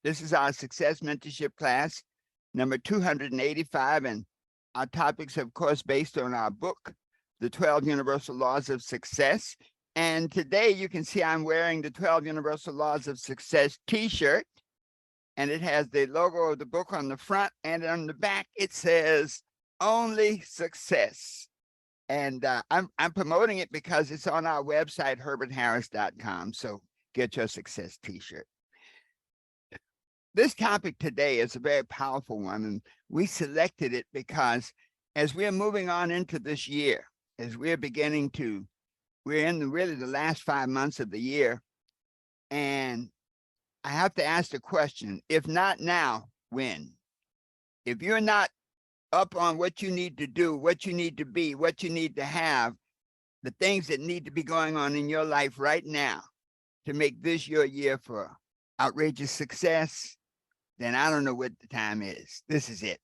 This is our Success Mentorship class, number 285, and our topics, of course, based on our book, The 12 Universal Laws of Success. And today you can see I'm wearing the 12 Universal Laws of Success t-shirt, and it has the logo of the book on the front, and on the back it says, Only Success. And I'm promoting it because it's on our website, herbertharris.com. So get your success t-shirt. This topic today is a very powerful one, and we selected it because as we're moving on into this year, as we're in really the last 5 months of the year, and I have to ask the question, if not now, when? If you're not up on what you need to do, what you need to be, what you need to have, the things that need to be going on in your life right now to make this your year for outrageous success, then I don't know what the time is. This is it.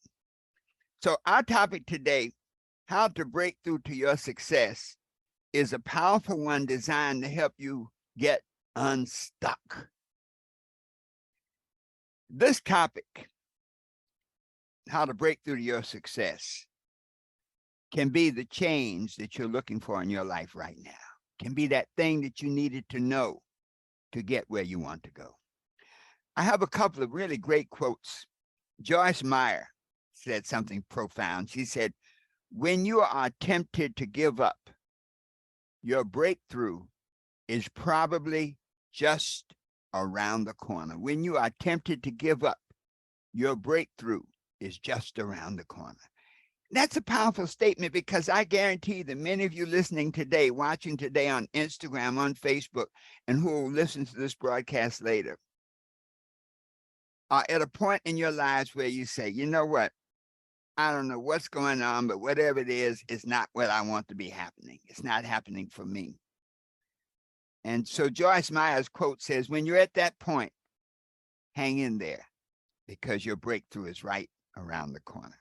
So our topic today, how to break through to your success, is a powerful one designed to help you get unstuck. This topic, how to break through to your success, can be the change that you're looking for in your life right now. Can be that thing that you needed to know to get where you want to go. I have a couple of really great quotes. Joyce Meyer said something profound. She said, when you are tempted to give up, your breakthrough is probably just around the corner. When you are tempted to give up, your breakthrough is just around the corner. That's a powerful statement, because I guarantee that many of you listening today, watching today on Instagram, on Facebook, and who will listen to this broadcast later, are at a point in your lives where you say, you know what? I don't know what's going on, but whatever it is not what I want to be happening. It's not happening for me. And so Joyce Meyer's quote says, when you're at that point, hang in there, because your breakthrough is right around the corner.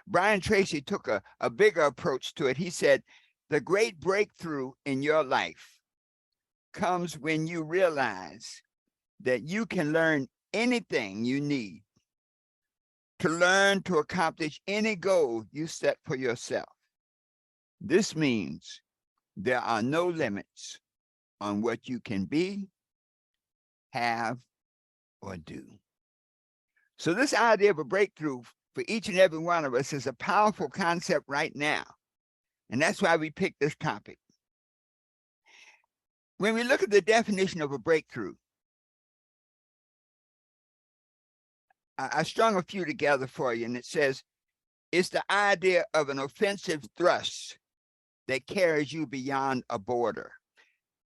Brian Tracy took a bigger approach to it. He said, the great breakthrough in your life comes when you realize that you can learn anything you need to learn to accomplish any goal you set for yourself. This means there are no limits on what you can be, have, or do. So this idea of a breakthrough for each and every one of us is a powerful concept right now. And that's why we picked this topic. When we look at the definition of a breakthrough, I strung a few together for you, and it says, it's the idea of an offensive thrust that carries you beyond a border.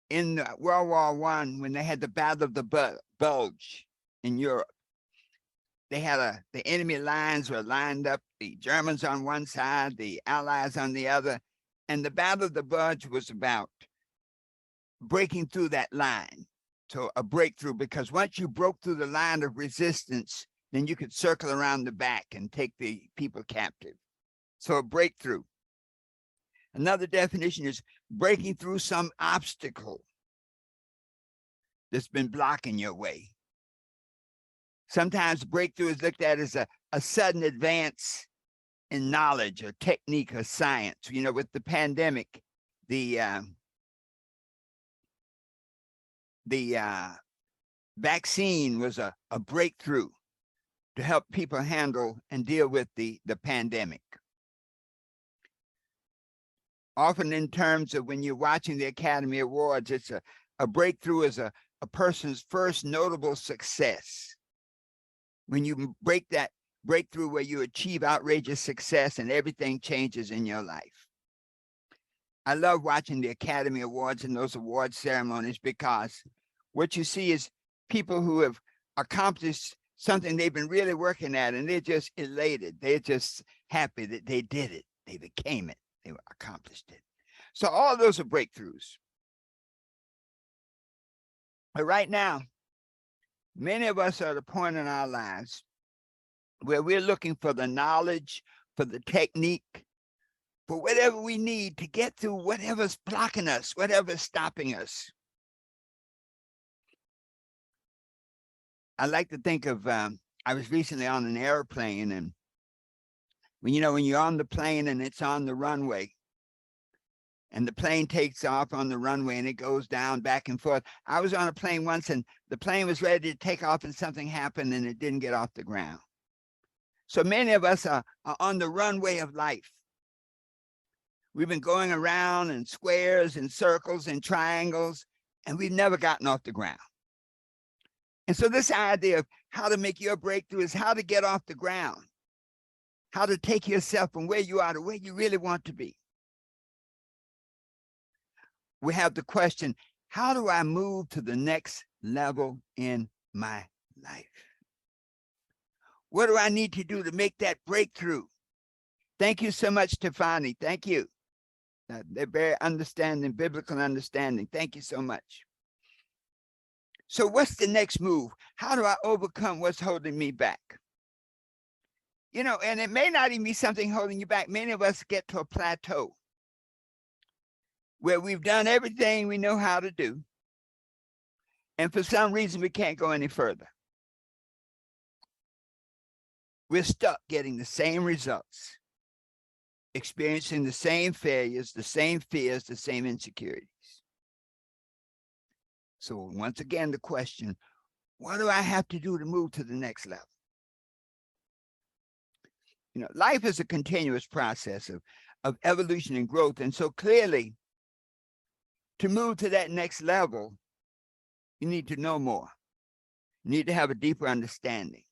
In World War I, when they had the Battle of the Bulge in Europe, they had the enemy lines were lined up, the Germans on one side, the Allies on the other, and the Battle of the Bulge was about breaking through that line. So a breakthrough, because once you broke through the line of resistance, then you could circle around the back and take the people captive. So a breakthrough. Another definition is breaking through some obstacle that's been blocking your way. Sometimes breakthrough is looked at as a sudden advance in knowledge or technique or science. You know, with the pandemic, the vaccine was a breakthrough to help people handle and deal with the pandemic. Often in terms of when you're watching the Academy Awards, it's a breakthrough is a person's first notable success. When you break that breakthrough where you achieve outrageous success and everything changes in your life. I love watching the Academy Awards and those award ceremonies, because what you see is people who have accomplished something they've been really working at, and they're just elated. They're just happy that they did it. They became it. They accomplished it. So all those are breakthroughs. But right now, many of us are at a point in our lives where we're looking for the knowledge, for the technique, for whatever we need to get through whatever's blocking us, whatever's stopping us. I like to think of, I was recently on an airplane, and when you're on the plane and it's on the runway, and the plane takes off on the runway and it goes down back and forth. I was on a plane once and the plane was ready to take off and something happened and it didn't get off the ground. So many of us are on the runway of life. We've been going around in squares and circles and triangles, and we've never gotten off the ground. And so this idea of how to make your breakthrough is how to get off the ground, how to take yourself from where you are to where you really want to be. We have the question, how do I move to the next level in my life? What do I need to do to make that breakthrough? Thank you so much, Stefani. Thank you. They're very understanding, biblical understanding. Thank you so much. So what's the next move? How do I overcome what's holding me back? And it may not even be something holding you back. Many of us get to a plateau where we've done everything we know how to do. And for some reason, we can't go any further. We're stuck getting the same results, experiencing the same failures, the same fears, the same insecurities. So once again, the question, what do I have to do to move to the next level? Life is a continuous process of evolution and growth. And so clearly, to move to that next level, you need to know more. You need to have a deeper understanding.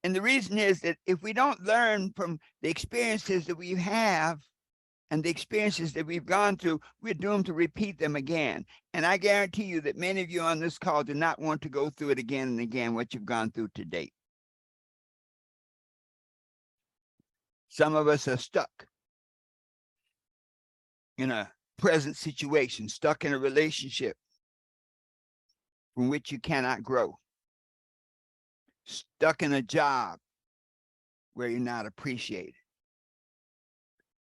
And the reason is that if we don't learn from the experiences that we have and the experiences that we've gone through, we're doomed to repeat them again. And I guarantee you that many of you on this call do not want to go through it again and again, what you've gone through to date. Some of us are stuck in a present situation, stuck in a relationship from which you cannot grow, stuck in a job where you're not appreciated,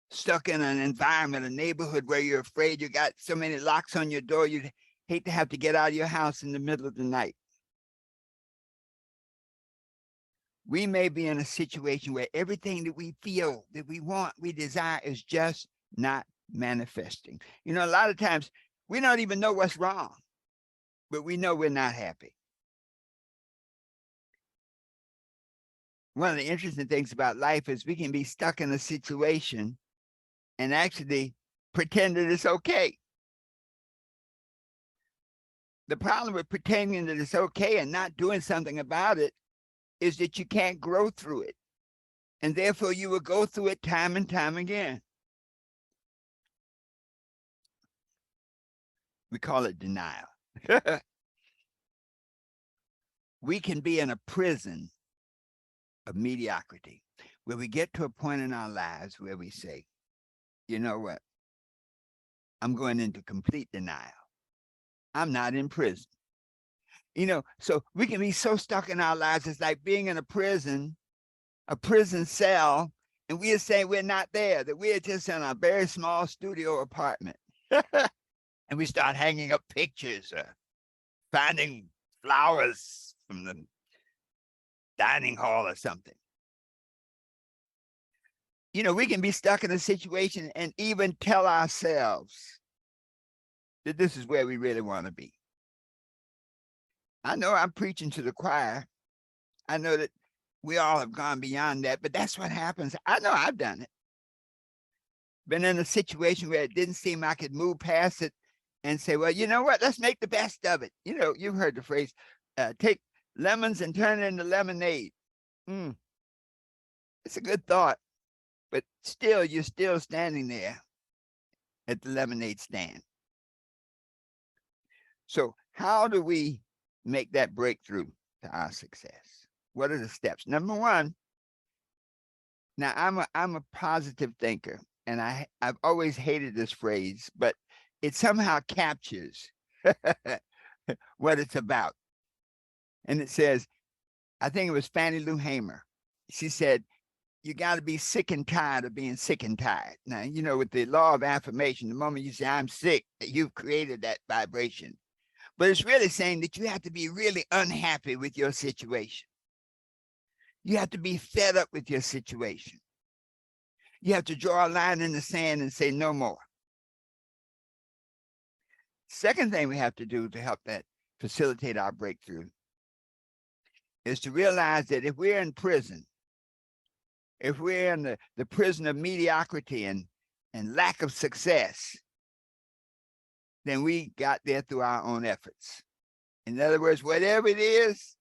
stuck in an environment, a neighborhood where you're afraid you got so many locks on your door, you'd hate to have to get out of your house in the middle of the night. We may be in a situation where everything that we feel, that we want, we desire is just not manifesting. A lot of times we don't even know what's wrong, but we know we're not happy. One of the interesting things about life is we can be stuck in a situation and actually pretend that it's okay. The problem with pretending that it's okay and not doing something about it is that you can't grow through it. And therefore you will go through it time and time again. We call it denial. We can be in a prison of mediocrity where we get to a point in our lives where we say, you know what? I'm going into complete denial. I'm not in prison. So we can be so stuck in our lives. It's like being in a prison cell, and we are saying we're not there, that we're just in a very small studio apartment. And we start hanging up pictures, finding flowers from the dining hall or something. We can be stuck in a situation and even tell ourselves that this is where we really want to be. I know I'm preaching to the choir. I know that we all have gone beyond that, but that's what happens. I know I've done it. Been in a situation where it didn't seem I could move past it and say, well, you know what? Let's make the best of it. You've heard the phrase, take lemons and turn it into lemonade. It's a good thought, but still, you're still standing there at the lemonade stand. So how do we make that breakthrough to our success? What are the steps? Number one, now I'm a positive thinker, and I've always hated this phrase, but it somehow captures what it's about. And it says, I think it was Fannie Lou Hamer. She said, you got to be sick and tired of being sick and tired. Now, with the law of affirmation, the moment you say, I'm sick, you've created that vibration. But it's really saying that you have to be really unhappy with your situation. You have to be fed up with your situation. You have to draw a line in the sand and say no more. Second thing we have to do to help that facilitate our breakthrough is to realize that if we're in prison, if we're in the prison of mediocrity and lack of success, then we got there through our own efforts. In other words, whatever it is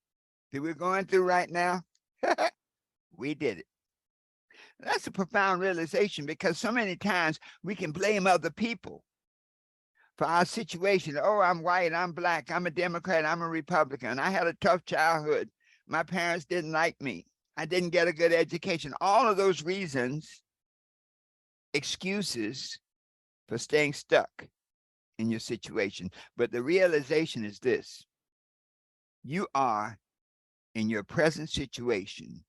that we're going through right now, we did it. That's a profound realization, because so many times we can blame other people for our situation. Oh, I'm white, I'm black, I'm a Democrat, I'm a Republican. I had a tough childhood. My parents didn't like me. I didn't get a good education. All of those reasons, excuses for staying stuck in your situation. But the realization is this: you are in your present situation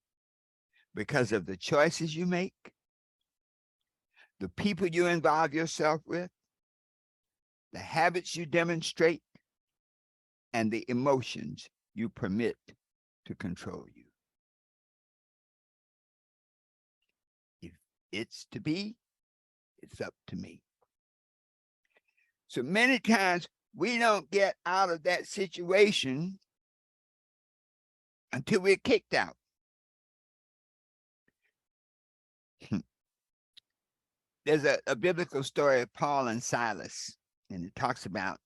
because of the choices you make, the people you involve yourself with, the habits you demonstrate, and the emotions you permit to control you. If it's to be, it's up to me. So many times we don't get out of that situation until we're kicked out. There's a biblical story of Paul and Silas, and it talks about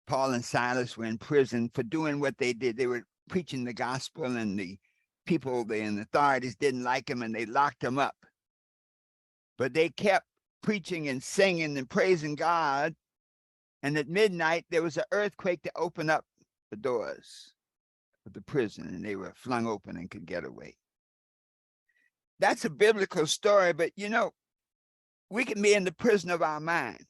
Paul and Silas were in prison for doing what they did. They were preaching the gospel, and the people, the authorities didn't like them, and they locked them up. But they kept preaching and singing and praising God. And at midnight, there was an earthquake to open up the doors of the prison, and they were flung open and could get away. That's a biblical story, but you know, we can be in the prison of our mind.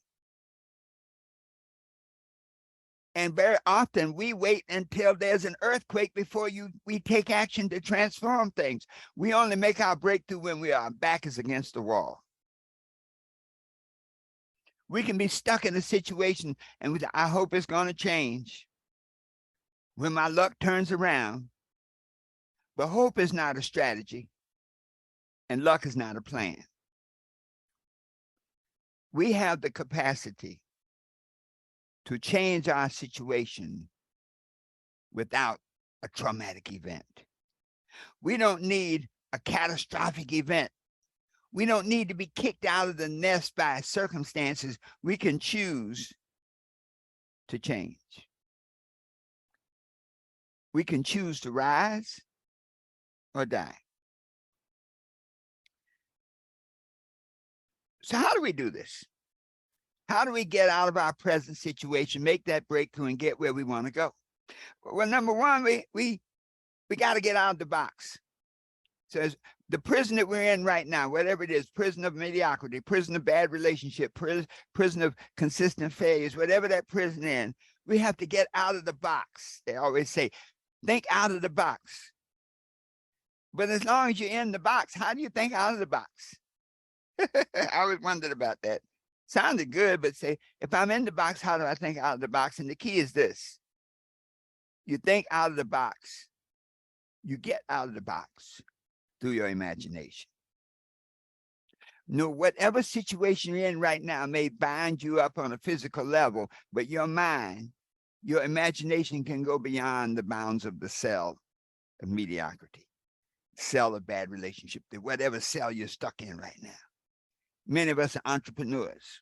And very often we wait until there's an earthquake before we take action to transform things. We only make our breakthrough when our back is against the wall. We can be stuck in a situation and I hope it's going to change when my luck turns around. But hope is not a strategy, and luck is not a plan. We have the capacity to change our situation without a traumatic event. We don't need a catastrophic event. We don't need to be kicked out of the nest by circumstances. We can choose to change. We can choose to rise or die. So how do we do this? How do we get out of our present situation, make that breakthrough, and get where we want to go? Well, number one, we got to get out of the box. So the prison that we're in right now, whatever it is, prison of mediocrity, prison of bad relationship, prison of consistent failures, whatever that prison is, we have to get out of the box. They always say, think out of the box. But as long as you're in the box, how do you think out of the box? I always wondered about that. Sounded good, but say, if I'm in the box, how do I think out of the box? And the key is this: you think out of the box. You get out of the box through your imagination. No, whatever situation you're in right now may bind you up on a physical level, but your mind, your imagination can go beyond the bounds of the cell of mediocrity, cell of bad relationship, whatever cell you're stuck in right now. Many of us are entrepreneurs,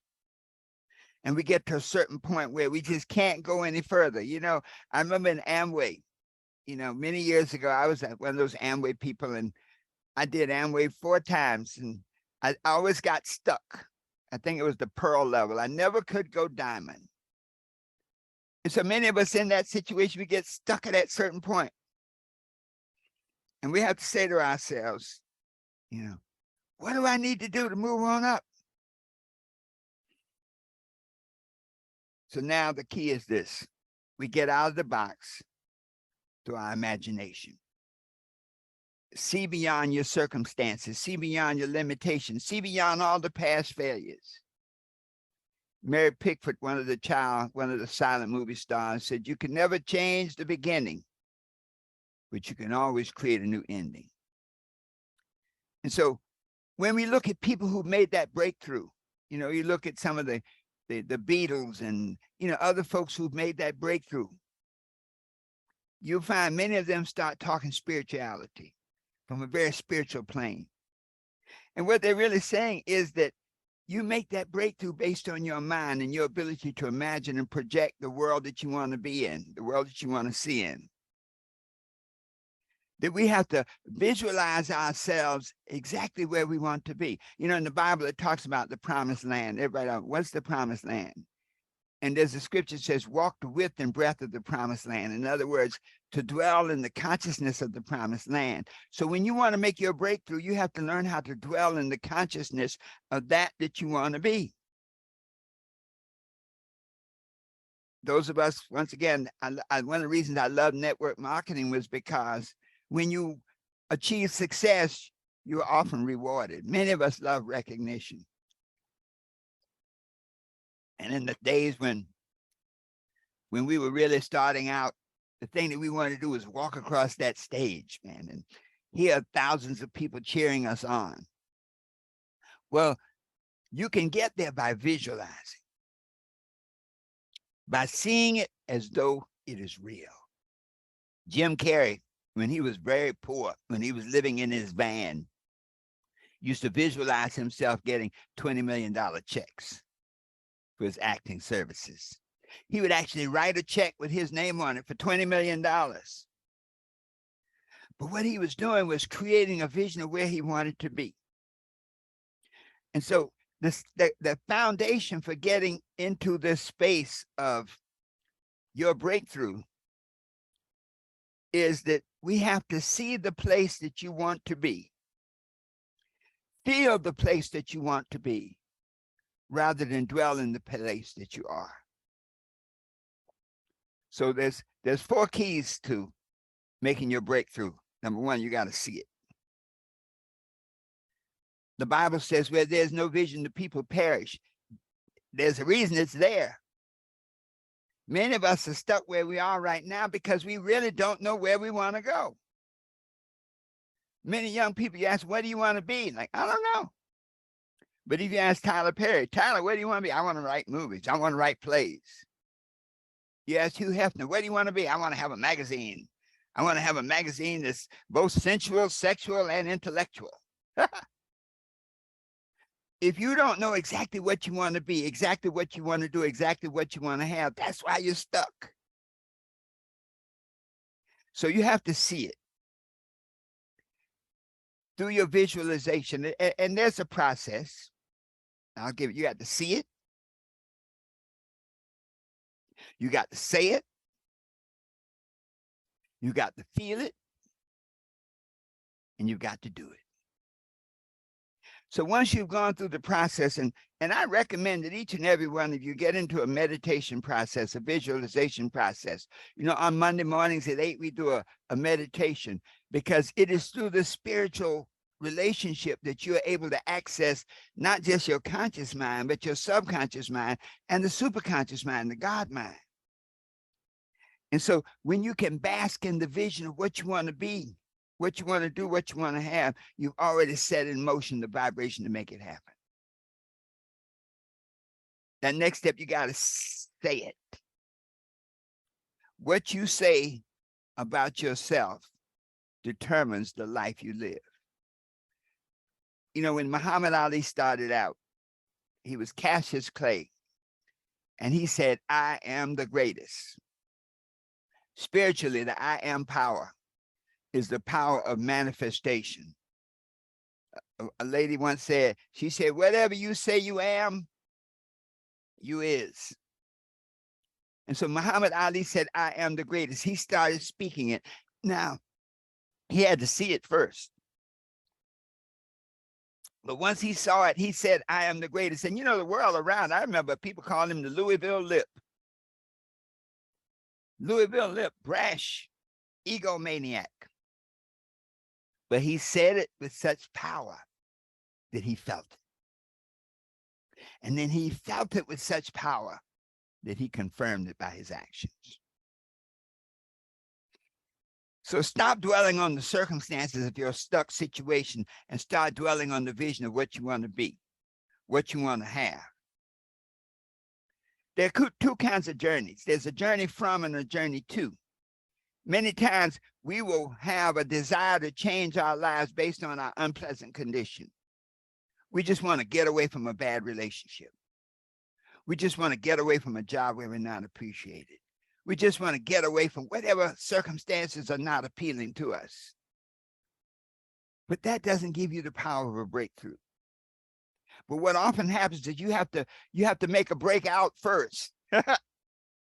and we get to a certain point where we just can't go any further. You know, I remember in Amway, you know, many years ago, I was one of those Amway people, and I did Amway 4 times, and I always got stuck. I think it was the pearl level. I never could go diamond. And so many of us in that situation, we get stuck at that certain point. And we have to say to ourselves, you know, what do I need to do to move on up? So now the key is this: we get out of the box through our imagination. See beyond your circumstances, see beyond your limitations, see beyond all the past failures. Mary Pickford, one of the silent movie stars, said, "You can never change the beginning, but you can always create a new ending." And so when we look at people who made that breakthrough, you look at some of the Beatles and, other folks who've made that breakthrough, you'll find many of them start talking spirituality from a very spiritual plane. And what they're really saying is that you make that breakthrough based on your mind and your ability to imagine and project the world that you want to be in, the world that you want to see in. That we have to visualize ourselves exactly where we want to be. In the Bible, it talks about the promised land. Everybody, what's the promised land? And there's a scripture that says, walk the width and breadth of the promised land. In other words, to dwell in the consciousness of the promised land. So when you want to make your breakthrough, you have to learn how to dwell in the consciousness of that you want to be. Those of us, once again, one of the reasons I love network marketing was because when you achieve success, you're often rewarded. Many of us love recognition. And in the days when we were really starting out, the thing that we wanted to do was walk across that stage, man, and hear thousands of people cheering us on. Well, you can get there by visualizing, by seeing it as though it is real. Jim Carrey, when he was very poor, when he was living in his van, used to visualize himself getting $20 million checks for his acting services. He would actually write a check with his name on it for $20 million. But what he was doing was creating a vision of where he wanted to be. And so the foundation for getting into this space of your breakthrough is that we have to see the place that you want to be, feel the place that you want to be, rather than dwell in the place that you are. So there's 4 keys to making your breakthrough. Number 1, you got to see it. The Bible says where there's no vision, the people perish. There's a reason it's there. Many of us are stuck where we are right now because we really don't know where we want to go. Many young people, you ask, what do you want to be? Like, I don't know. But if you ask Tyler Perry, Tyler, where do you want to be? I want to write movies. I want to write plays. You ask Hugh Hefner, where do you want to be? I want to have a magazine. I want to have a magazine that's both sensual, sexual, and intellectual. If you don't know exactly what you want to be, exactly what you want to do, exactly what you want to have, that's why you're stuck. So you have to see it through your visualization. And there's a process. I'll give it. You got to see it. You got to say it. You got to feel it. And you've got to do it. So once you've gone through the process, and I recommend that each and every one of you get into a meditation process, a visualization process. On Monday mornings at 8, we do a meditation, because it is through the spiritual relationship that you're able to access not just your conscious mind, but your subconscious mind and the superconscious mind, the God mind. And so when you can bask in the vision of what you want to be, what you want to do, what you want to have, you've already set in motion the vibration to make it happen. That next step, you got to say it. What you say about yourself determines the life you live. When Muhammad Ali started out, he was Cassius Clay, and he said, I am the greatest. Spiritually, the I am power is the power of manifestation. A lady once said, she said, whatever you say you am, you is. And so Muhammad Ali said, I am the greatest. He started speaking it. Now, he had to see it first. But once he saw it, he said, I am the greatest. And the world around, I remember people calling him the Louisville Lip. Louisville Lip, brash, egomaniac. But he said it with such power that he felt it. And then he felt it with such power that he confirmed it by his actions. So stop dwelling on the circumstances of your stuck situation and start dwelling on the vision of what you want to be, what you want to have. There are two kinds of journeys. There's a journey from and a journey to. Many times we will have a desire to change our lives based on our unpleasant condition. We just want to get away from a bad relationship. We just want to get away from a job where we're not appreciated. We just want to get away from whatever circumstances are not appealing to us. But that doesn't give you the power of a breakthrough. But what often happens is you have to make a breakout first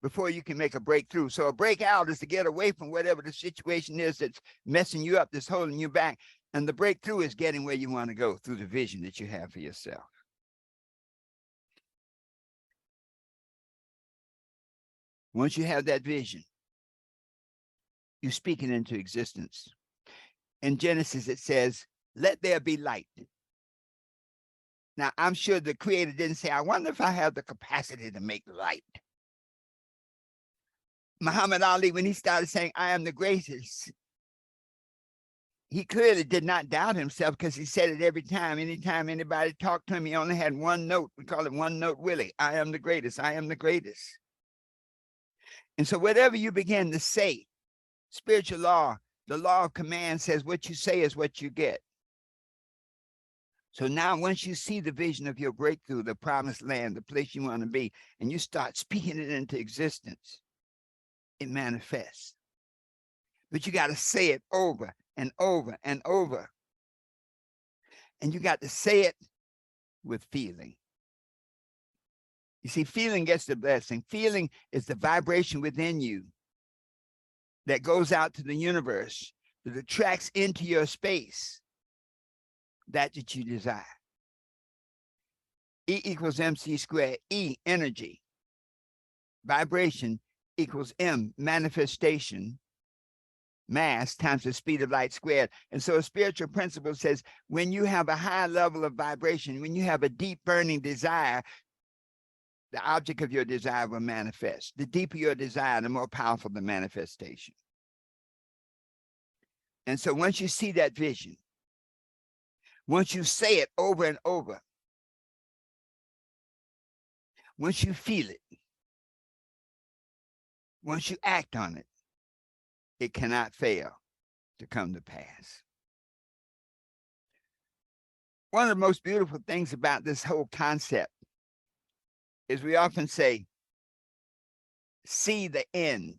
before you can make a breakthrough. So a breakout is to get away from whatever the situation is that's messing you up, that's holding you back. And the breakthrough is getting where you want to go through the vision that you have for yourself. Once you have that vision, you speak it into existence. In Genesis, it says, let there be light. Now, I'm sure the creator didn't say, I wonder if I have the capacity to make light. Muhammad Ali, when he started saying, I am the greatest, he clearly did not doubt himself because he said it every time. Anytime anybody talked to him, he only had one note. We call it one note Willie. I am the greatest. I am the greatest. And so whatever you begin to say, spiritual law, the law of command says what you say is what you get. So now once you see the vision of your breakthrough, the promised land, the place you want to be, and you start speaking it into existence, it manifests. But you got to say it over and over and over. And you got to say it with feeling. You see, feeling gets the blessing. Feeling is the vibration within you that goes out to the universe, that attracts into your space that you desire. E equals MC squared. E, energy. Vibration equals M, manifestation, mass times the speed of light squared. And so a spiritual principle says, when you have a high level of vibration, when you have a deep burning desire, the object of your desire will manifest. The deeper your desire, the more powerful the manifestation. And so once you see that vision, once you say it over and over, once you feel it, once you act on it, it cannot fail to come to pass. One of the most beautiful things about this whole concept is we often say, see the end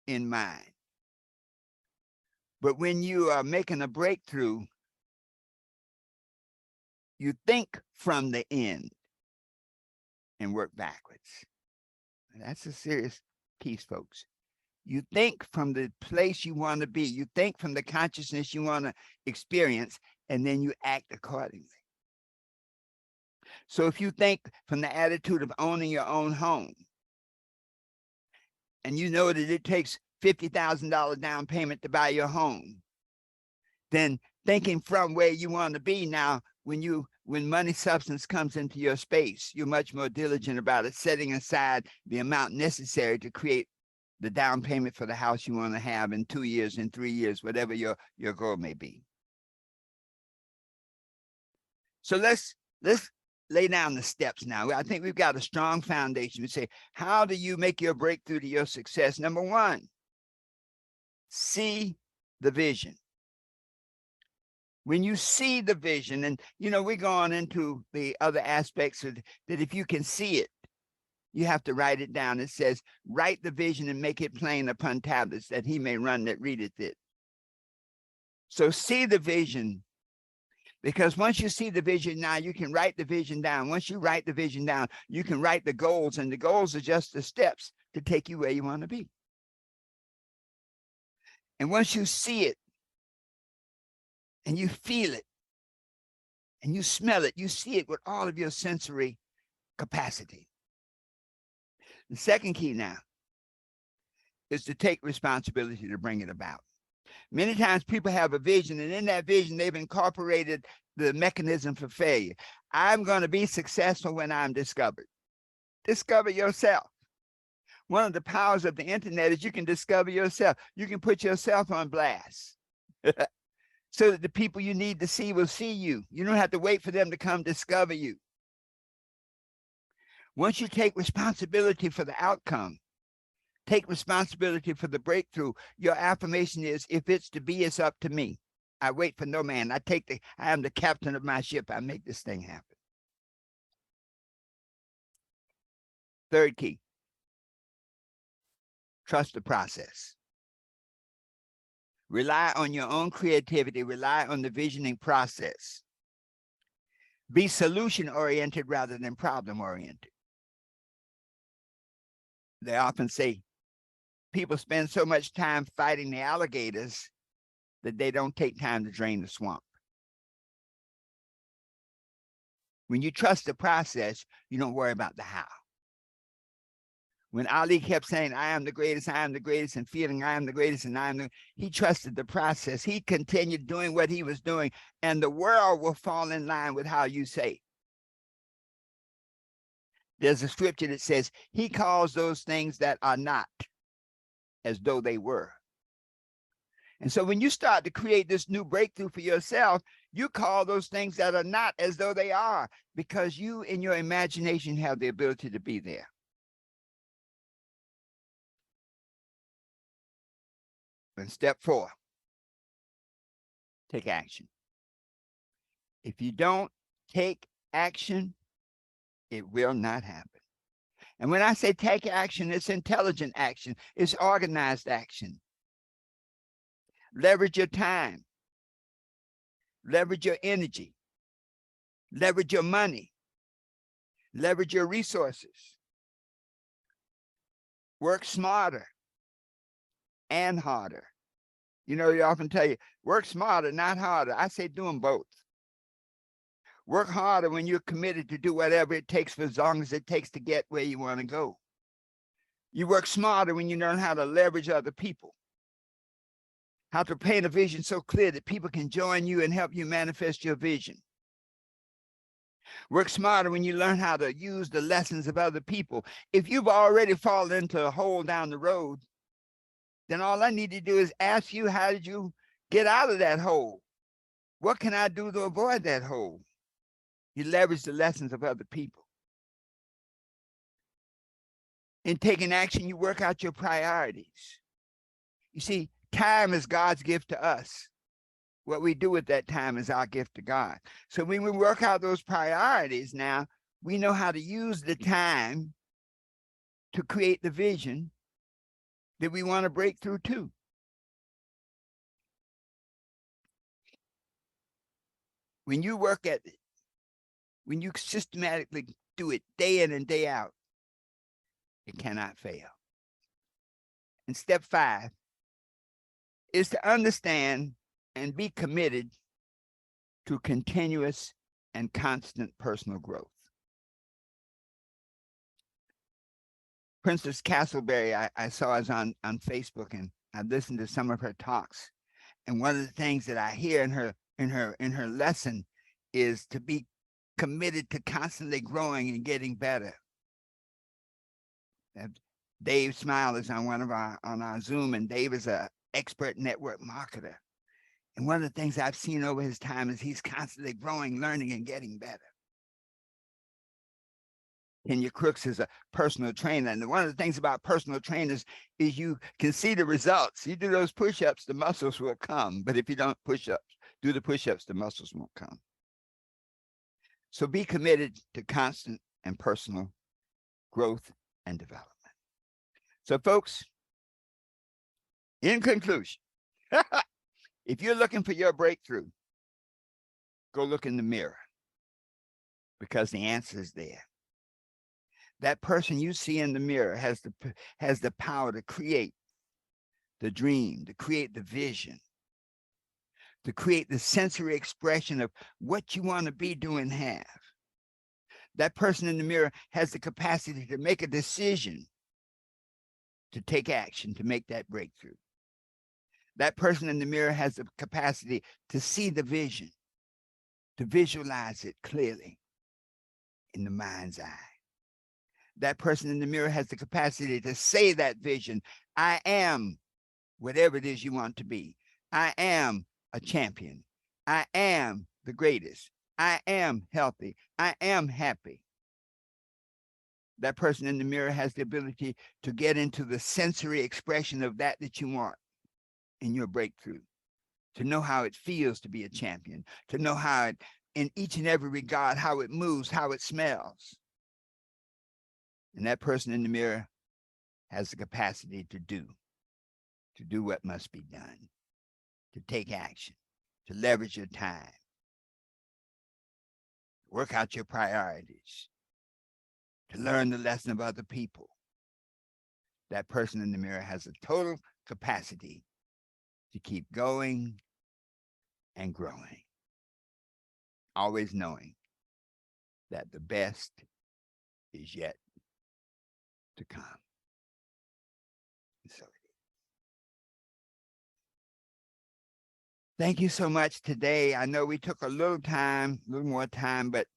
in mind. But when you are making a breakthrough, you think from the end and work backwards. That's a serious piece, folks. You think from the place you want to be. You think from the consciousness you want to experience, and then you act accordingly. So if you think from the attitude of owning your own home, and you know that it takes $50,000 down payment to buy your home, then thinking from where you want to be now, when money substance comes into your space, you're much more diligent about it, setting aside the amount necessary to create the down payment for the house you want to have in 2 years, in 3 years, whatever your goal may be. So let's lay down the steps now. I think we've got a strong foundation. We say, how do you make your breakthrough to your success? Number one, see the vision. When you see the vision, and we're going into the other aspects of that, if you can see it, you have to write it down. It says, write the vision and make it plain upon tablets, that he may run that readeth it. So see the vision, because once you see the vision, now you can write the vision down. Once you write the vision down, you can write the goals, and the goals are just the steps to take you where you want to be. And once you see it, and you feel it, and you smell it, you see it with all of your sensory capacity. The second key now is to take responsibility to bring it about. Many times people have a vision, and in that vision, they've incorporated the mechanism for failure. I'm going to be successful when I'm discovered. Discover yourself. One of the powers of the internet is you can discover yourself. You can put yourself on blast so that the people you need to see will see you. You don't have to wait for them to come discover you. Once you take responsibility for the outcome, take responsibility for the breakthrough, your affirmation is, if it's to be, it's up to me. I wait for no man. I am the captain of my ship. I make this thing happen. Third key, trust the process. Rely on your own creativity. Rely on the visioning process. Be solution-oriented rather than problem-oriented. They often say people spend so much time fighting the alligators that they don't take time to drain the swamp. When you trust the process, you don't worry about the how. When Ali kept saying, I am the greatest, and feeling I am the greatest, and he trusted the process. He continued doing what he was doing, and the world will fall in line with how you say. There's a scripture that says, he calls those things that are not as though they were. And so when you start to create this new breakthrough for yourself, you call those things that are not as though they are, because you in your imagination have the ability to be there. And step 4, take action. If you don't take action, it will not happen. And when I say take action, it's intelligent action. It's organized action. Leverage your time. Leverage your energy. Leverage your money. Leverage your resources. Work smarter and harder. You know, they often tell you, work smarter, not harder. I say do them both. Work harder when you're committed to do whatever it takes for as long as it takes to get where you want to go. You work smarter when you learn how to leverage other people, how to paint a vision so clear that people can join you and help you manifest your vision. Work smarter when you learn how to use the lessons of other people. If you've already fallen into a hole down the road, then all I need to do is ask you, how did you get out of that hole? What can I do to avoid that hole? You leverage the lessons of other people. In taking action, you work out your priorities. You see, time is God's gift to us. What we do with that time is our gift to God. So when we work out those priorities now, we know how to use the time to create the vision that we want to break through to. When you work at it, when you systematically do it day in and day out, it cannot fail. And step 5 is to understand and be committed to continuous and constant personal growth. Princess Castleberry, I saw is on Facebook, and I listened to some of her talks. And one of the things that I hear in her lesson is to be committed to constantly growing and getting better. Dave Smile is on our Zoom, and Dave is an expert network marketer. And one of the things I've seen over his time is he's constantly growing, learning, and getting better. Kenya Crooks is a personal trainer. And one of the things about personal trainers is you can see the results. You do those push-ups, the muscles will come. But if you don't do the push-ups, the muscles won't come. So be committed to constant and personal growth and development. So folks, in conclusion, if you're looking for your breakthrough, go look in the mirror, because the answer is there. That person you see in the mirror has the power to create the dream, to create the vision, to create the sensory expression of what you want to be, do, and have. That person in the mirror has the capacity to make a decision, to take action, to make that breakthrough. That person in the mirror has the capacity to see the vision, to visualize it clearly in the mind's eye. That person in the mirror has the capacity to say that vision. I am whatever it is you want to be. I am a champion. I am the greatest. I am healthy. I am happy. That person in the mirror has the ability to get into the sensory expression of that you want in your breakthrough, to know how it feels to be a champion, to know how it, in each and every regard, how it moves, how it smells. And that person in the mirror has the capacity to do what must be done, to take action, to leverage your time, work out your priorities, to learn the lesson of other people. That person in the mirror has a total capacity to keep going and growing, always knowing that the best is yet to come. So thank you so much today. I know we took a little more time, but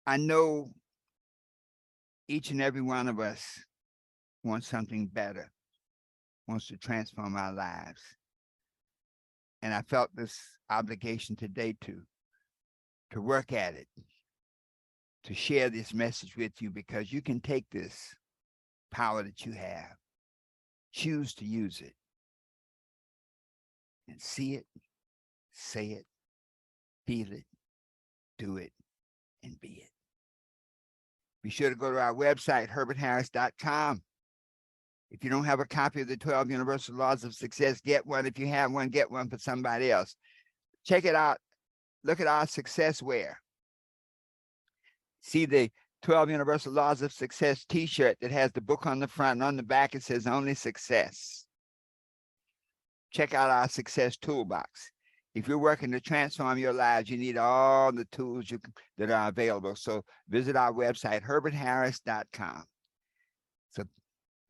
I know each and every one of us wants something better, wants to transform our lives. And I felt this obligation today to work at it, to share this message with you, because you can take this power that you have, choose to use it, and see it, say it, feel it, do it, and be it. Be sure to go to our website, herbertharris.com. If you don't have a copy of the 12 Universal Laws of Success, get one. If you have one, get one for somebody else. Check it out. Look at our successware. See the 12 Universal Laws of Success t-shirt that has the book on the front, and on the back it says Only Success. Check out our success toolbox. If you're working to transform your lives, you need all the tools that are available. So visit our website, herbertharris.com. So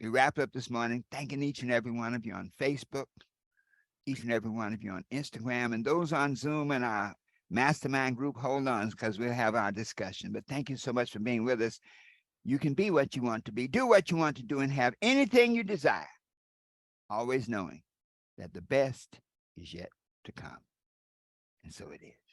we wrap up this morning thanking each and every one of you on Facebook, each and every one of you on Instagram, and those on Zoom and our mastermind group. Hold on, because we'll have our discussion. But thank you so much for being with us. You can be what you want to be, do what you want to do, and have anything you desire, always knowing that the best is yet to come. And so it is.